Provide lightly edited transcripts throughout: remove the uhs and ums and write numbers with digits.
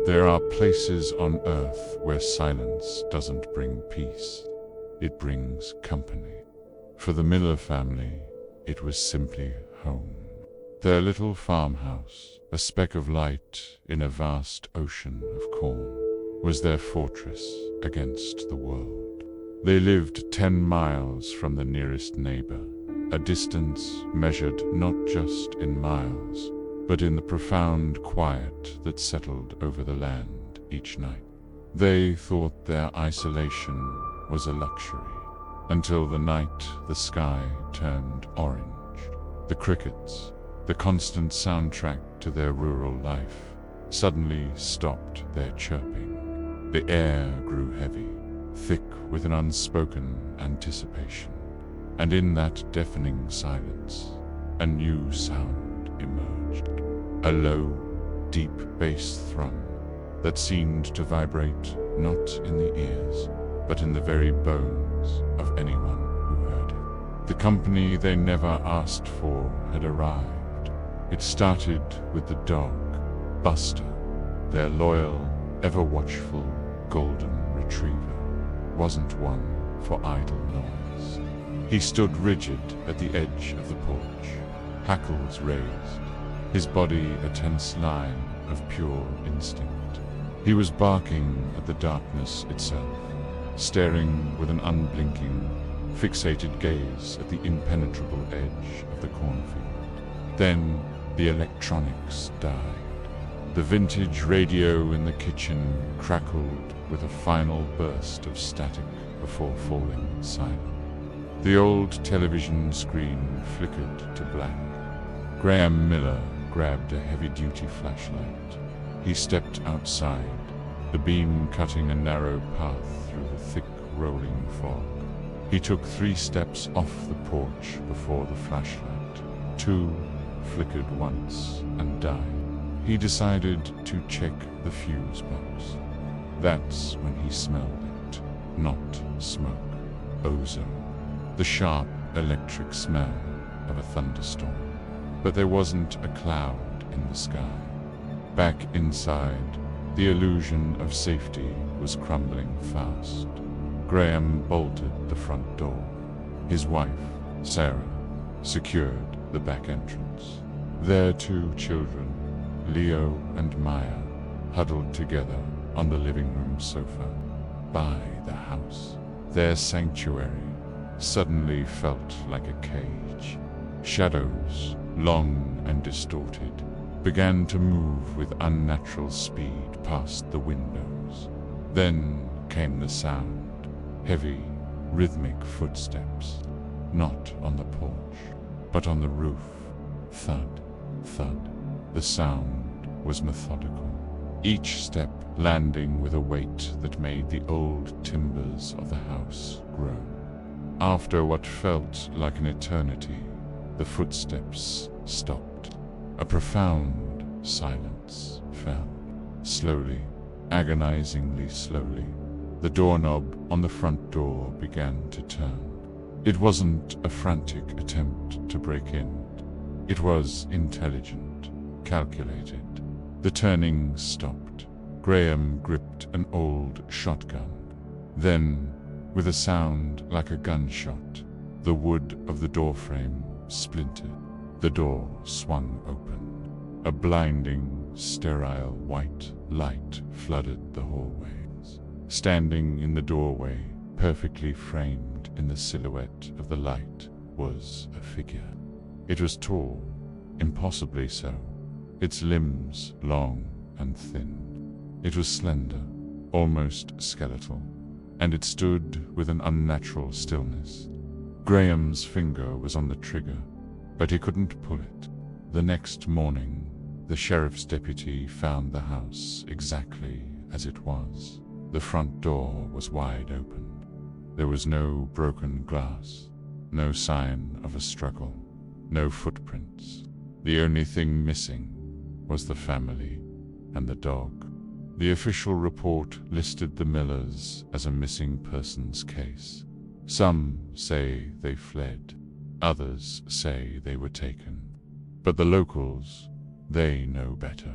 There are places on earth where silence doesn't bring peace. It brings company. For the Miller family, it was simply home. Their little farmhouse, a speck of light in a vast ocean of corn, was their fortress against the world. They lived 10 miles from the nearest neighbor, a distance measured not just in miles, but in the profound quiet that settled over the land each night. They thought their isolation was a luxury, until the night the sky turned orange. The crickets, the constant soundtrack to their rural life, suddenly stopped their chirping. The air grew heavy, thick with an unspoken anticipation, and in that deafening silence, a new sound emerged. A low, deep bass thrum that seemed to vibrate not in the ears, but in the very bones of anyone who heard it. The company they never asked for had arrived. It started with the dog, Buster, their loyal, ever-watchful golden retriever. Wasn't one for idle noise. He stood rigid at the edge of the porch, hackles raised, his body a tense line of pure instinct. He was barking at the darkness itself, staring with an unblinking, fixated gaze at the impenetrable edge of the cornfield. Then the electronics died. The vintage radio in the kitchen crackled with a final burst of static before falling silent. The old television screen flickered to black. Graham Miller grabbed a heavy-duty flashlight. He stepped outside, the beam cutting a narrow path through the thick, rolling fog. He took 3 steps off the porch before the flashlight. 2 flickered once and died. He decided to check the fuse box. That's when he smelled it. Not smoke, ozone. The sharp electric smell of a thunderstorm. But there wasn't a cloud in the sky. Back inside, the illusion of safety was crumbling fast. Graham bolted the front door. His wife, Sarah, secured the back entrance. Their 2 children, Leo and Maya, huddled together on the living room sofa. By the house, their sanctuary, suddenly felt like a cage. Shadows, long and distorted, began to move with unnatural speed past the windows. Then came the sound, heavy, rhythmic footsteps, not on the porch, but on the roof. Thud, thud. The sound was methodical, each step landing with a weight that made the old timbers of the house groan. After what felt like an eternity, the footsteps stopped. A profound silence fell. Slowly, agonizingly slowly, the doorknob on the front door began to turn. It wasn't a frantic attempt to break in. It was intelligent, calculated. The turning stopped. Graham gripped an old shotgun. Then, with a sound like a gunshot, the wood of the doorframe splintered. The door swung open. A blinding, sterile white light flooded the hallways. Standing in the doorway, perfectly framed in the silhouette of the light, was a figure. It was tall, impossibly so, its limbs long and thin. It was slender, almost skeletal, and it stood with an unnatural stillness. Graham's finger was on the trigger, but he couldn't pull it. The next morning, the sheriff's deputy found the house exactly as it was. The front door was wide open. There was no broken glass, no sign of a struggle, no footprints. The only thing missing was the family and the dog. The official report listed the Millers as a missing persons case. Some say they fled, others say they were taken. But the locals, they know better.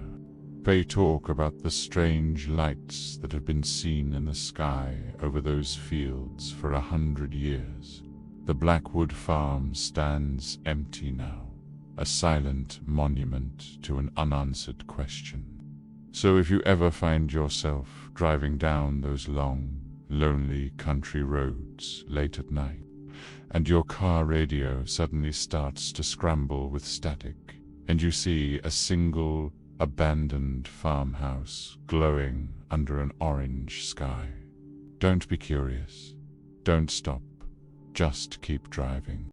They talk about the strange lights that have been seen in the sky over those fields for 100 years. The Blackwood Farm stands empty now, a silent monument to an unanswered question. So if you ever find yourself driving down those long, lonely country roads late at night, and your car radio suddenly starts to scramble with static, and you see a single abandoned farmhouse glowing under an orange sky, don't be curious. Don't stop. Just keep driving.